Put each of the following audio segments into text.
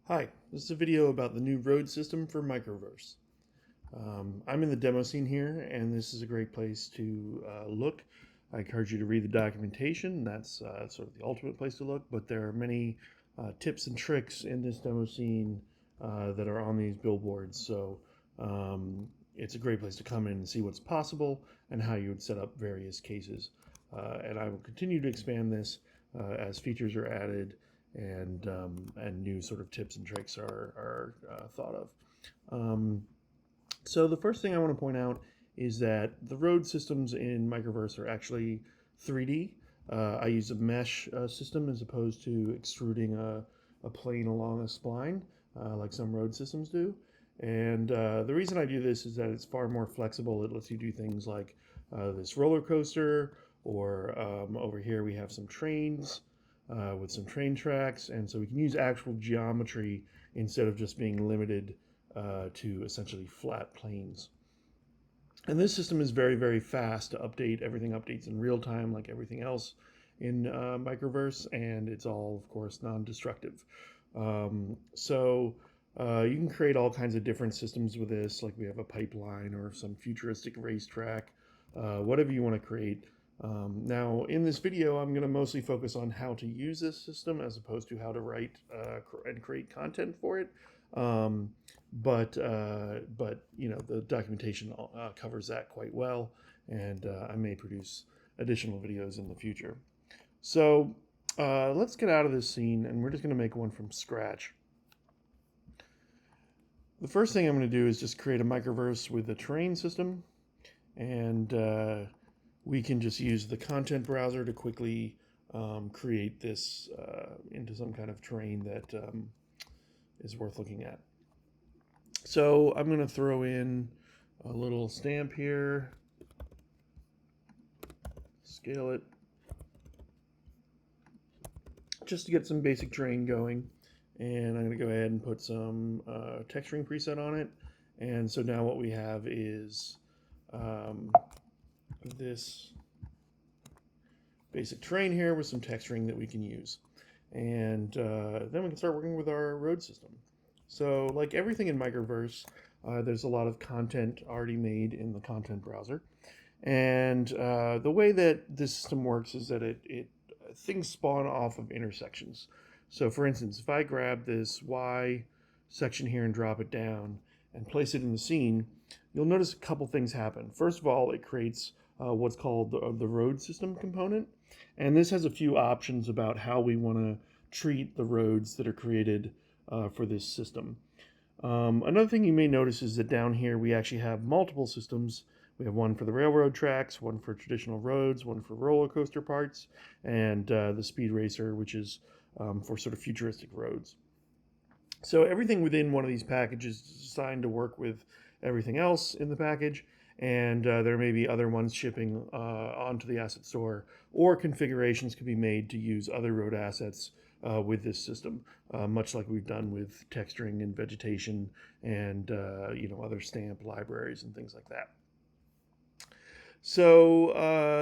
Hi, this is a video about the new road system for MicroVerse. I'm in the demo scene here, and this is a great place to look. I encourage you to read the documentation. That's sort of the ultimate place to look, but there are many tips and tricks in this demo scene that are on these billboards. So it's a great place to come in and see what's possible and how you would set up various cases. And I will continue to expand this as features are added and new sort of tips and tricks are thought of. Um, so the first thing I want to point out is that the road systems in MicroVerse are actually 3D. I use a mesh system as opposed to extruding a plane along a spline like some road systems do. And the reason I do this is that it's far more flexible. It lets you do things like this roller coaster, or over here we have some trains with some train tracks, and so we can use actual geometry instead of just being limited to essentially flat planes. And this system is very, very fast to update. Everything updates in real time like everything else in MicroVerse, and it's all, of course, non-destructive. You can create all kinds of different systems with this, like we have a pipeline or some futuristic racetrack, whatever you want to create. Now, in this video, I'm going to mostly focus on how to use this system as opposed to how to write and create content for it. But you know, the documentation covers that quite well, and I may produce additional videos in the future. So let's get out of this scene, and we're just going to make one from scratch. The first thing I'm going to do is just create a microverse with a terrain system, and we can just use the content browser to quickly create this into some kind of terrain that is worth looking at. So I'm going to throw in a little stamp here, scale it, just to get some basic terrain going. And I'm going to go ahead and put some texturing preset on it. And so now what we have is this basic terrain here with some texturing that we can use. And then we can start working with our road system. So like everything in MicroVerse, there's a lot of content already made in the content browser. And the way that this system works is that things spawn off of intersections. So for instance, if I grab this Y section here and drop it down and place it in the scene, you'll notice a couple things happen. First of all, it creates what's called the road system component. And this has a few options about how we want to treat the roads that are created for this system. Another thing you may notice is that down here we actually have multiple systems. We have one for the railroad tracks, one for traditional roads, one for roller coaster parts, and the speed racer, which is for sort of futuristic roads. So everything within one of these packages is designed to work with everything else in the package, and there may be other ones shipping onto the asset store, or configurations can be made to use other road assets with this system, much like we've done with texturing and vegetation and other stamp libraries and things like that. So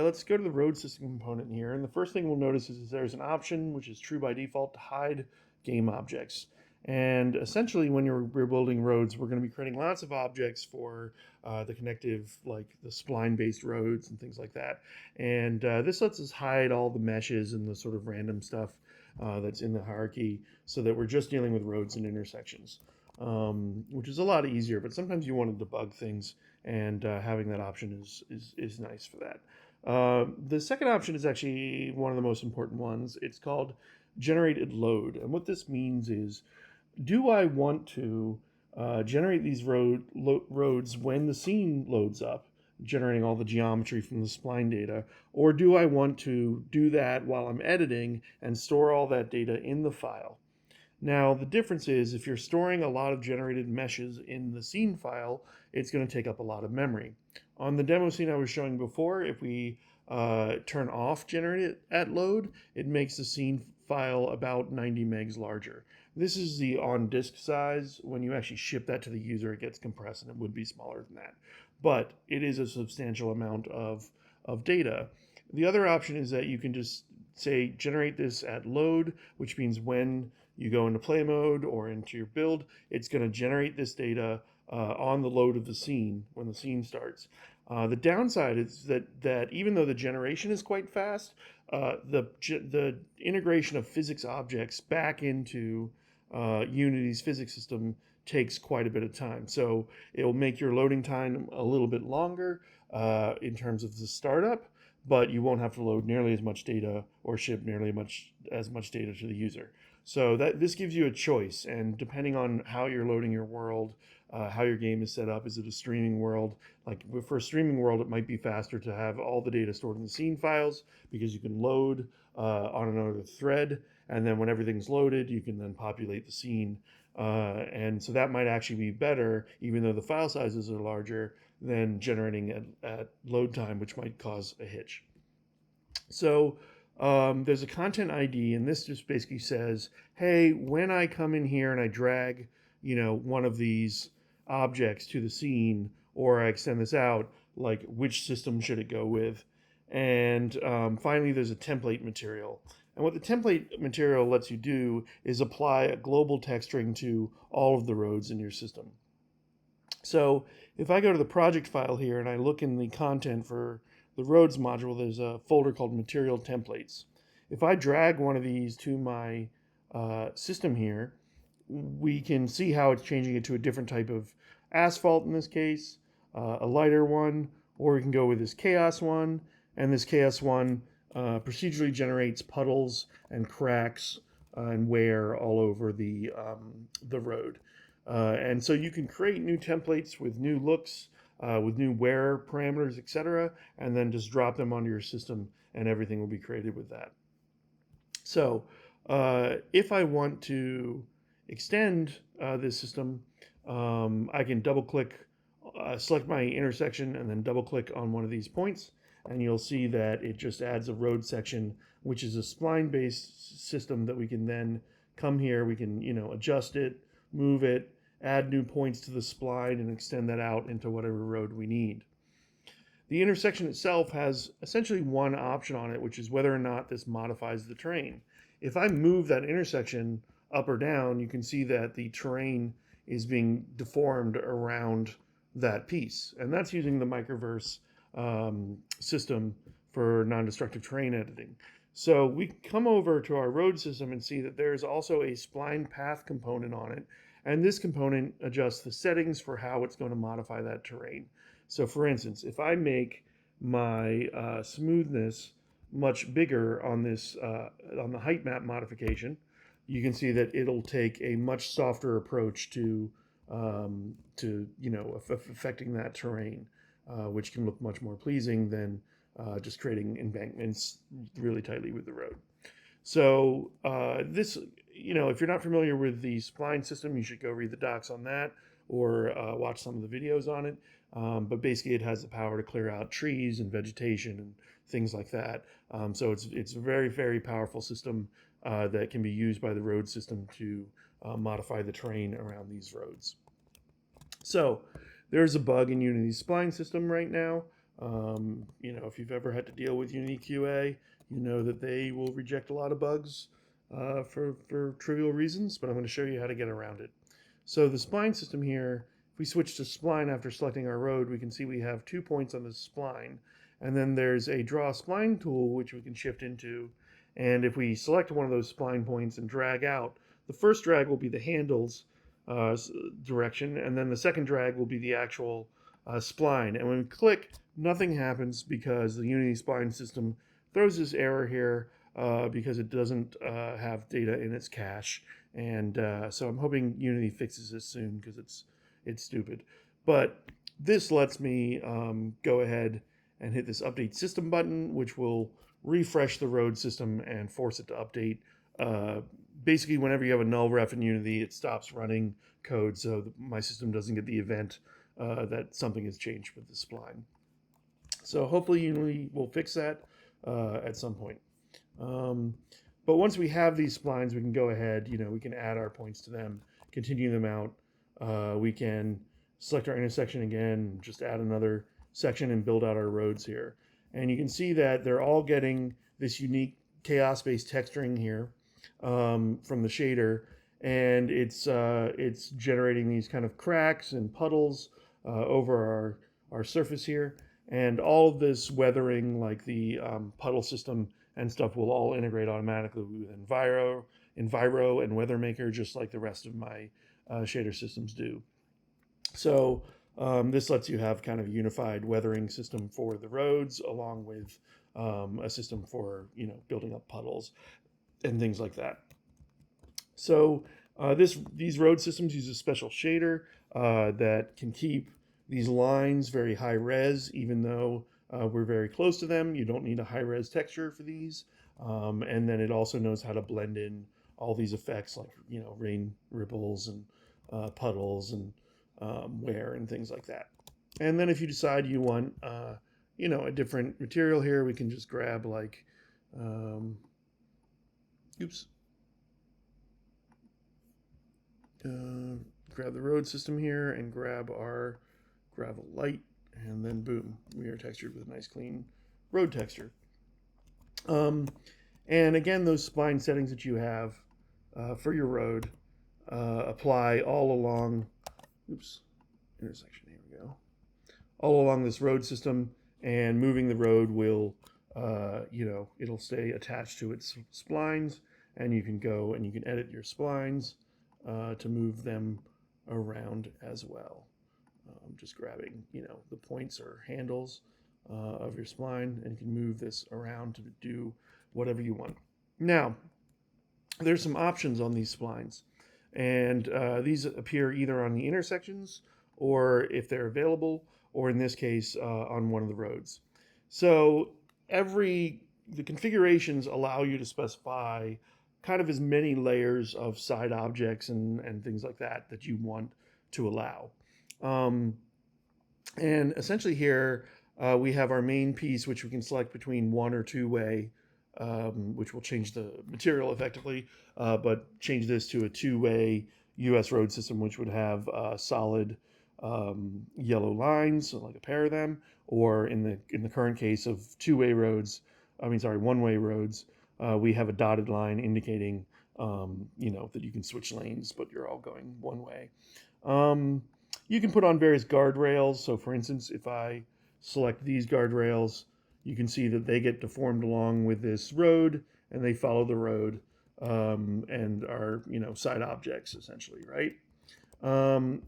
let's go to the road system component here. And the first thing we'll notice is there's an option, which is true by default, to hide game objects. And essentially, when we're building roads, we're going to be creating lots of objects for the connective, like the spline-based roads and things like that. And this lets us hide all the meshes and the sort of random stuff that's in the hierarchy, so that we're just dealing with roads and intersections, which is a lot easier. But sometimes you want to debug things, and having that option is nice for that. The second option is actually one of the most important ones. It's called generated load. And what this means is, do I want to generate these roads when the scene loads up, generating all the geometry from the spline data, or do I want to do that while I'm editing and store all that data in the file? Now, the difference is, if you're storing a lot of generated meshes in the scene file, it's going to take up a lot of memory. On the demo scene I was showing before, if we turn off generate at load, it makes the scene file about 90 megs larger. This is the on-disk size. When you actually ship that to the user, it gets compressed, and it would be smaller than that. But it is a substantial amount of data. The other option is that you can just say generate this at load, which means when you go into play mode or into your build, it's going to generate this data on the load of the scene when the scene starts. The downside is that even though the generation is quite fast, the integration of physics objects back into Unity's physics system takes quite a bit of time. So it will make your loading time a little bit longer in terms of the startup, but you won't have to load nearly as much data or ship nearly as much data to the user. So that this gives you a choice, and depending on how you're loading your world, how your game is set up, is it a streaming world? Like for a streaming world, it might be faster to have all the data stored in the scene files because you can load on another thread, and then when everything's loaded, you can then populate the scene. And so that might actually be better, even though the file sizes are larger, than generating at load time, which might cause a hitch. So there's a content ID, and this just basically says, hey, when I come in here and I drag, one of these objects to the scene, or I extend this out, like which system should it go with? And finally, there's a template material. And what the template material lets you do is apply a global text string to all of the roads in your system. So if I go to the project file here and I look in the content for the roads module, there's a folder called material templates. If I drag one of these to my system here, we can see how it's changing it to a different type of asphalt in this case, a lighter one, or we can go with this chaos one, and this chaos one procedurally generates puddles and cracks and wear all over the road. And so you can create new templates with new looks, with new wear parameters, etc., and then just drop them onto your system, and everything will be created with that. So if I want to extend this system, I can double-click, select my intersection, and then double-click on one of these points, and you'll see that it just adds a road section, which is a spline-based system that we can then come here, we can adjust it, move it, add new points to the spline, and extend that out into whatever road we need. The intersection itself has essentially one option on it, which is whether or not this modifies the terrain. If I move that intersection up or down, you can see that the terrain is being deformed around that piece. And that's using the MicroVerse system for non-destructive terrain editing. So we come over to our road system and see that there's also a spline path component on it. And this component adjusts the settings for how it's going to modify that terrain. So for instance, if I make my smoothness much bigger on this on the height map modification, you can see that it'll take a much softer approach to affecting that terrain, which can look much more pleasing than just creating embankments really tightly with the road. So this, if you're not familiar with the spline system, you should go read the docs on that or watch some of the videos on it. But basically, it has the power to clear out trees and vegetation and things like that. So it's a very, very powerful system that can be used by the road system to modify the terrain around these roads. So there's a bug in Unity's spline system right now. If you've ever had to deal with Unity QA, you know that they will reject a lot of bugs for trivial reasons, but I'm going to show you how to get around it. So the spline system here, if we switch to spline after selecting our road, we can see we have 2 points on the spline. And then there's a draw spline tool, which we can shift into. And if we select one of those spline points and drag out, the first drag will be the handles direction, and then the second drag will be the actual spline. And when we click, nothing happens because the Unity spline system throws this error here because it doesn't have data in its cache. And so I'm hoping Unity fixes this soon because it's stupid. But this lets me go ahead and hit this update system button, which will refresh the road system and force it to update. Basically, whenever you have a null ref in Unity, it stops running code, so my system doesn't get the event that something has changed with the spline. So hopefully Unity will fix that at some point. But once we have these splines, we can go ahead, we can add our points to them, continue them out. We can select our intersection again, just add another section and build out our roads here. And you can see that they're all getting this unique chaos-based texturing here. from the shader, and it's generating these kind of cracks and puddles over our surface here. And all of this weathering, like the puddle system and stuff, will all integrate automatically with Enviro and WeatherMaker, just like the rest of my shader systems do. So this lets you have kind of a unified weathering system for the roads, along with a system for building up puddles and things like that. So these road systems use a special shader that can keep these lines very high res, even though we're very close to them. You don't need a high res texture for these. And then it also knows how to blend in all these effects like, rain ripples and puddles and wear and things like that. And then if you decide you want, a different material here, we can just grab like, grab the road system here and grab our gravel light, and then boom, we are textured with a nice clean road texture. And again, those spline settings that you have for your road apply all along, intersection, here we go, all along this road system, and moving the road will, it'll stay attached to its splines, and you can go and you can edit your splines to move them around as well. Just grabbing, the points or handles of your spline, and you can move this around to do whatever you want. Now, there's some options on these splines, and these appear either on the intersections, or if they're available, or in this case, on one of the roads. So the configurations allow you to specify kind of as many layers of side objects and things like that you want to allow. And essentially here, we have our main piece, which we can select between 1 or 2-way, which will change the material effectively, but change this to a 2-way US road system, which would have solid yellow lines, so like a pair of them, or in the current case of 2-way roads, one-way roads, we have a dotted line indicating, that you can switch lanes, but you're all going one way. You can put on various guardrails. So for instance, if I select these guardrails, you can see that they get deformed along with this road, and they follow the road and are, side objects essentially, right?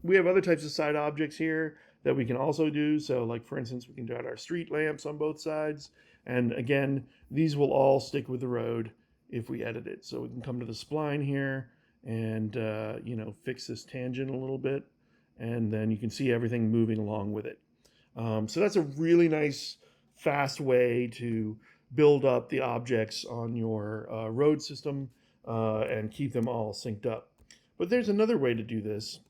We have other types of side objects here that we can also do. So like, for instance, we can add our street lamps on both sides. And again, these will all stick with the road if we edit it. So we can come to the spline here and, fix this tangent a little bit. And then you can see everything moving along with it. So that's a really nice, fast way to build up the objects on your road system and keep them all synced up. But there's another way to do this,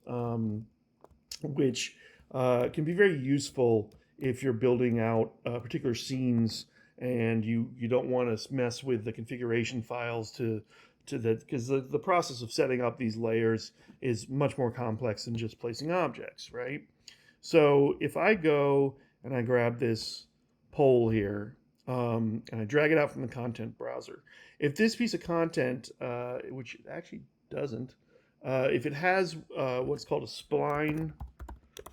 which can be very useful if you're building out particular scenes and you don't want to mess with the configuration files to that, because the process of setting up these layers is much more complex than just placing objects, right? So if I go and I grab this pole here and I drag it out from the content browser, if this piece of content, which it actually doesn't, if it has what's called a spline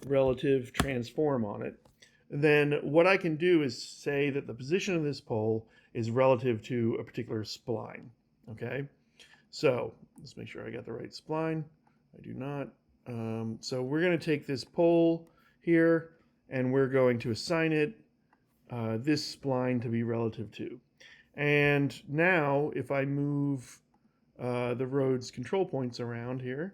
relative transform on it, then what I can do is say that the position of this pole is relative to a particular spline, okay? So let's make sure I got the right spline. I do not. So we're going to take this pole here, and we're going to assign it this spline to be relative to. And now if I move the road's control points around here,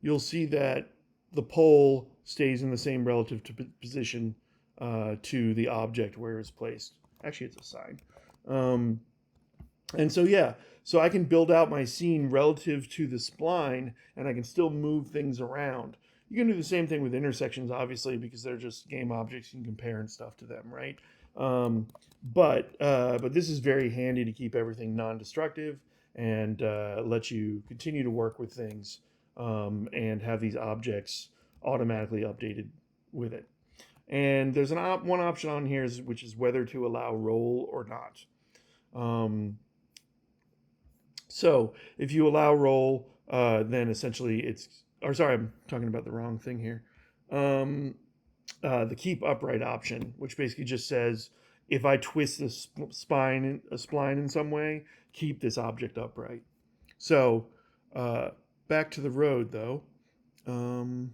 you'll see that the pole stays in the same relative position to the object where it's placed. Actually, it's assigned. And so, yeah, so I can build out my scene relative to the spline, and I can still move things around. You can do the same thing with intersections, obviously, because they're just game objects. You can compare and stuff to them, right? But this is very handy to keep everything non-destructive and let you continue to work with things and have these objects automatically updated with it. And there's one option on here, which is whether to allow roll or not. So if you allow roll, then essentially or sorry, I'm talking about the wrong thing here. Um, the keep upright option, which basically just says if I twist the spline in some way, keep this object upright. So back to the road though. Um,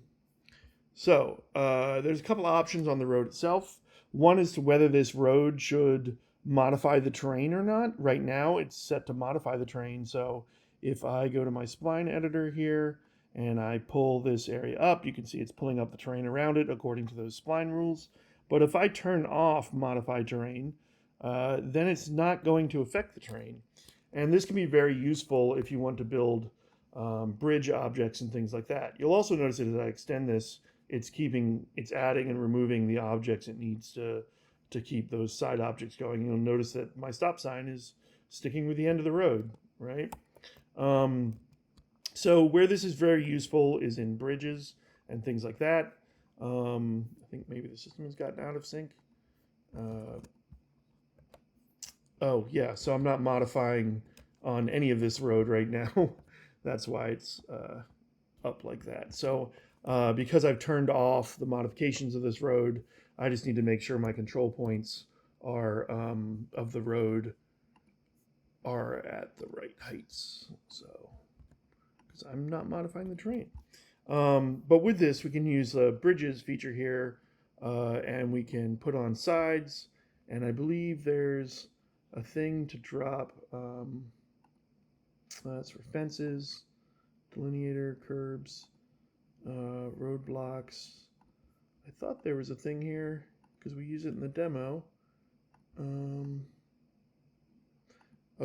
there's a couple of options on the road itself. One is to whether this road should modify the terrain or not. Right now, it's set to modify the terrain. So if I go to my spline editor here and I pull this area up, you can see it's pulling up the terrain around it according to those spline rules. But if I turn off modify terrain, then it's not going to affect the terrain. And this can be very useful if you want to build bridge objects and things like that. You'll also notice that as I extend this, it's adding and removing the objects it needs to keep those side objects going. You'll notice that my stop sign is sticking with the end of the road, right? So where this is very useful is in bridges and things like that. I think maybe the system has gotten out of sync. Oh yeah, so I'm not modifying on any of this road right now. That's why it's up like that. So because I've turned off the modifications of this road, I just need to make sure my control points are of the road are at the right heights. So because I'm not modifying the terrain. But with this, we can use the bridges feature here, and we can put on sides. And I believe there's a thing to drop. That's for fences, delineator, curbs, roadblocks. I thought there was a thing here because we use it in the demo. Oh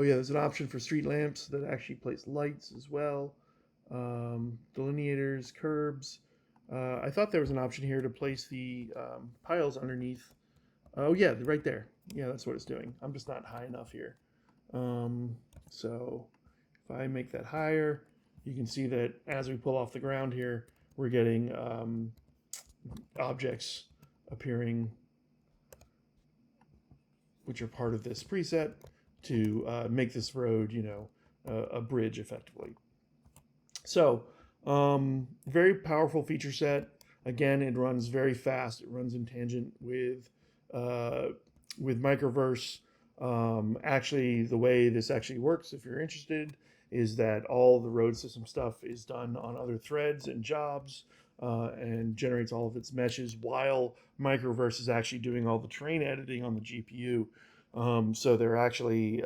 yeah, there's an option for street lamps that actually place lights as well. Delineators, curbs. I thought there was an option here to place the piles underneath. Oh yeah, right there. Yeah, that's what it's doing. I'm just not high enough here. So if I make that higher, you can see that as we pull off the ground here, we're getting objects appearing which are part of this preset to make this road, a bridge effectively. So very powerful feature set. Again, it runs very fast. It runs in tangent with MicroVerse. Actually, the way this actually works, if you're interested, is that all the road system stuff is done on other threads and jobs and generates all of its meshes while MicroVerse is actually doing all the terrain editing on the GPU. So they're actually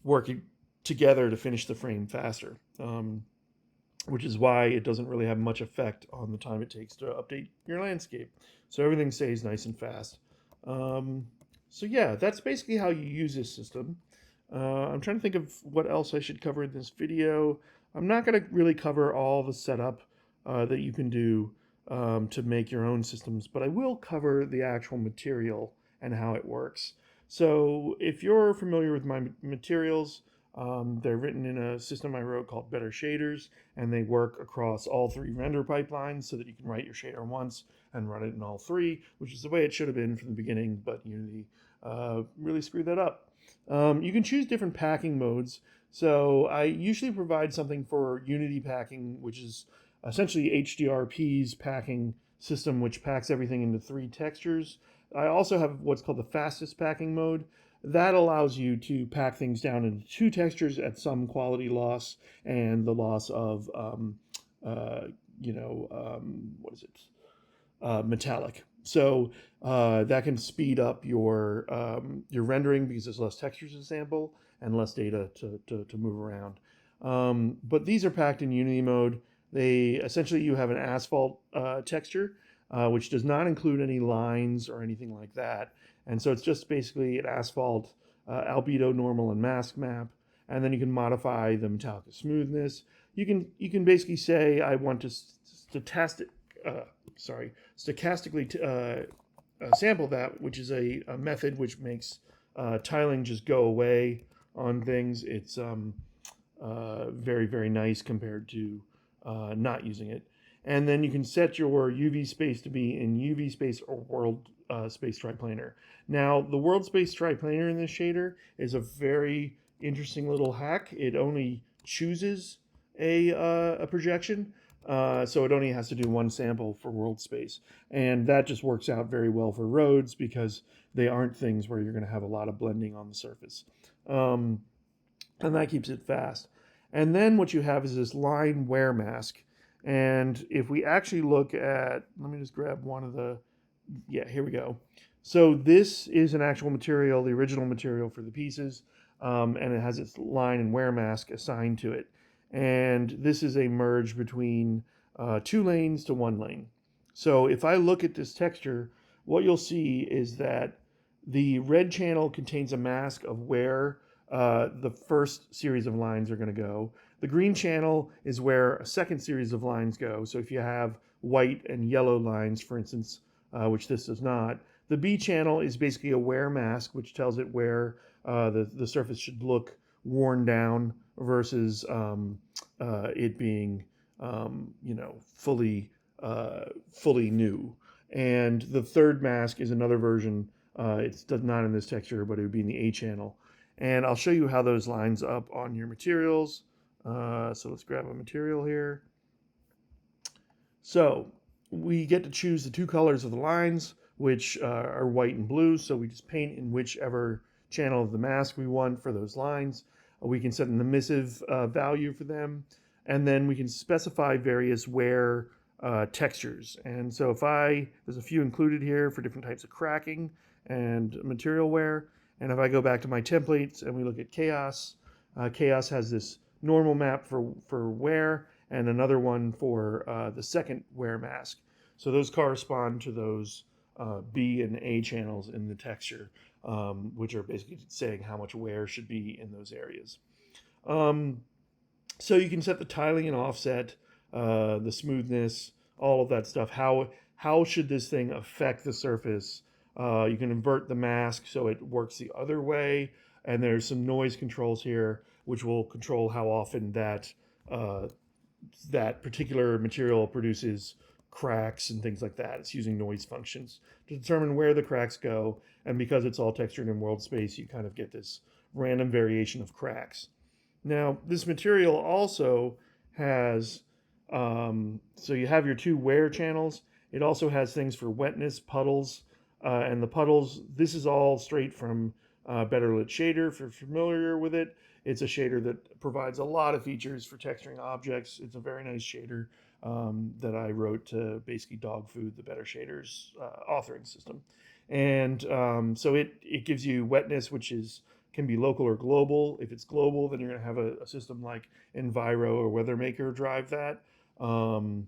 working together to finish the frame faster, which is why it doesn't really have much effect on the time it takes to update your landscape. So everything stays nice and fast. So yeah, that's basically how you use this system. I'm trying to think of what else I should cover in this video. I'm not going to really cover all the setup that you can do to make your own systems, but I will cover the actual material and how it works. So if you're familiar with my materials, they're written in a system I wrote called Better Shaders, and they work across all three render pipelines so that you can write your shader once and run it in all three, which is the way it should have been from the beginning, but Unity really screwed that up. You can choose different packing modes. So I usually provide something for Unity packing, which is essentially HDRP's packing system, which packs everything into 3 textures. I also have what's called the fastest packing mode. That allows you to pack things down into 2 textures at some quality loss and the loss of, metallic. So that can speed up your rendering because there's less textures to sample and less data to move around. But these are packed in Unity mode. Essentially you have an asphalt texture, which does not include any lines or anything like that. And so it's just basically an asphalt albedo, normal, and mask map. And then you can modify the metallic smoothness. You can basically say I want to stochastically sample that, which is a method which makes tiling just go away on things. It's very, very nice compared to not using it. And then you can set your UV space to be in UV space or world space triplanar. Now, the world space triplanar in this shader is a very interesting little hack. It only chooses a projection, so it only has to do one sample for world space, and that just works out very well for roads because they aren't things where you're going to have a lot of blending on the surface, um, and that keeps it fast. And then what you have is this line wear mask, and if we actually look at, let me just grab one of the, yeah, here we go. So this is an actual material, the original material for the pieces, and it has its line and wear mask assigned to it. And this is a merge between 2 lanes to 1 lane. So if I look at this texture, what you'll see is that the red channel contains a mask of where the first series of lines are going to go. The green channel is where a second series of lines go. So if you have white and yellow lines, for instance, which this does not, the B channel is basically a wear mask, which tells it where the surface should look worn down versus it being, fully new. And the third mask is another version. It's not in this texture, but it would be in the A channel. And I'll show you how those lines up on your materials. So let's grab a material here. So we get to choose the 2 colors of the lines, which are white and blue. So we just paint in whichever channel of the mask we want for those lines. We can set an emissive value for them, and then we can specify various wear textures. And so there's a few included here for different types of cracking and material wear. And if I go back to my templates and we look at chaos, chaos has this normal map for wear and another one for the second wear mask. So those correspond to those B and A channels in the texture, which are basically saying how much wear should be in those areas. So you can set the tiling and offset, the smoothness, all of that stuff. How should this thing affect the surface? You can invert the mask so it works the other way, and there's some noise controls here, which will control how often that particular material produces cracks and things like that. It's using noise functions to determine where the cracks go, and because it's all textured in world space, you kind of get this random variation of cracks. Now, this material also has, so you have your 2 wear channels. It also has things for wetness, puddles, and the puddles, this is all straight from Better Lit Shader. If you're familiar with it, it's a shader that provides a lot of features for texturing objects. It's a very nice shader that I wrote to basically dog food the Better Shaders authoring system. And so it gives you wetness, which can be local or global. If it's global, then you're going to have a system like Enviro or WeatherMaker drive that. And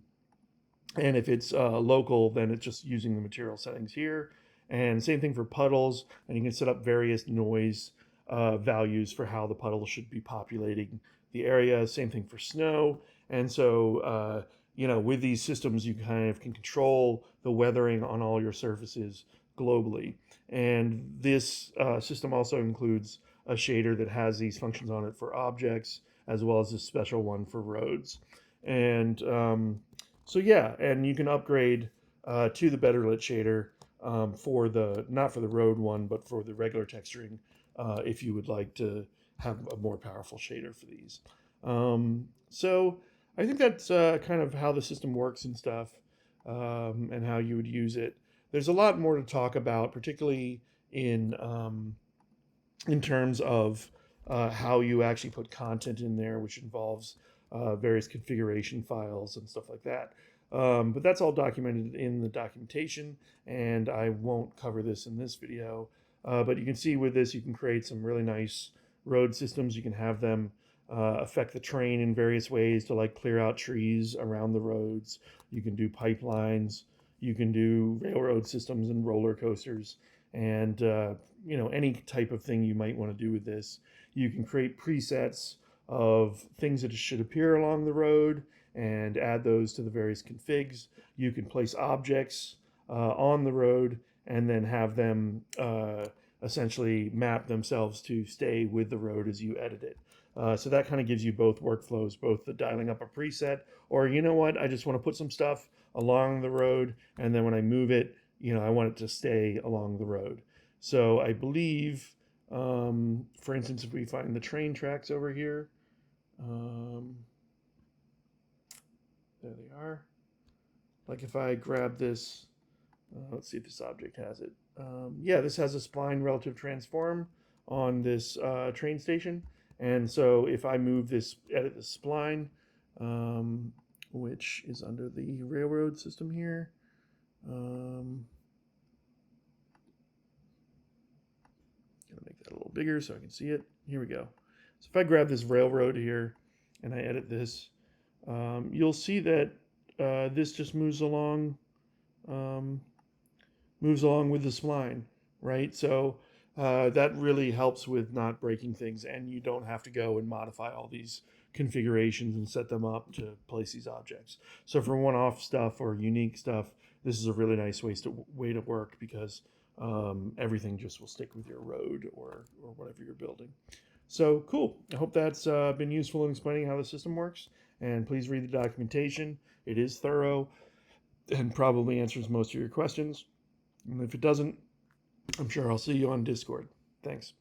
if it's local, then it's just using the material settings here. And same thing for puddles, and you can set up various noise values for how the puddle should be populating the area. Same thing for snow. And so, with these systems, you kind of can control the weathering on all your surfaces globally. And this system also includes a shader that has these functions on it for objects, as well as a special one for roads. And so yeah, and you can upgrade to the Better Lit shader not for the road one, but for the regular texturing, if you would like to have a more powerful shader for these. So I think that's kind of how the system works and stuff, and how you would use it. There's a lot more to talk about, particularly in terms of how you actually put content in there, which involves various configuration files and stuff like that. But that's all documented in the documentation, and I won't cover this in this video. But you can see with this, you can create some really nice road systems. You can have them affect the terrain in various ways to like clear out trees around the roads. You can do pipelines. You can do railroad systems and roller coasters, and any type of thing you might want to do with this. You can create presets of things that should appear along the road and add those to the various configs. You can place objects on the road and then have them essentially map themselves to stay with the road as you edit it. So that kind of gives you both workflows, both the dialing up a preset, or you know what, I just want to put some stuff along the road, and then when I move it, I want it to stay along the road. So I believe For instance, if we find the train tracks over here, there they are. Like if I grab this, let's see if this object has it. Yeah, this has a spline relative transform on this train station. And so if I move this, edit the spline, which is under the railroad system here, gonna make that a little bigger so I can see it. Here we go. So if I grab this railroad here and I edit this, you'll see that this just moves along with the spline, right? So that really helps with not breaking things, and you don't have to go and modify all these configurations and set them up to place these objects. So for one-off stuff or unique stuff, this is a really nice way to work, because everything just will stick with your road or whatever you're building. So cool. I hope that's been useful in explaining how the system works. And please read the documentation. It is thorough and probably answers most of your questions. And if it doesn't, I'm sure I'll see you on Discord. Thanks.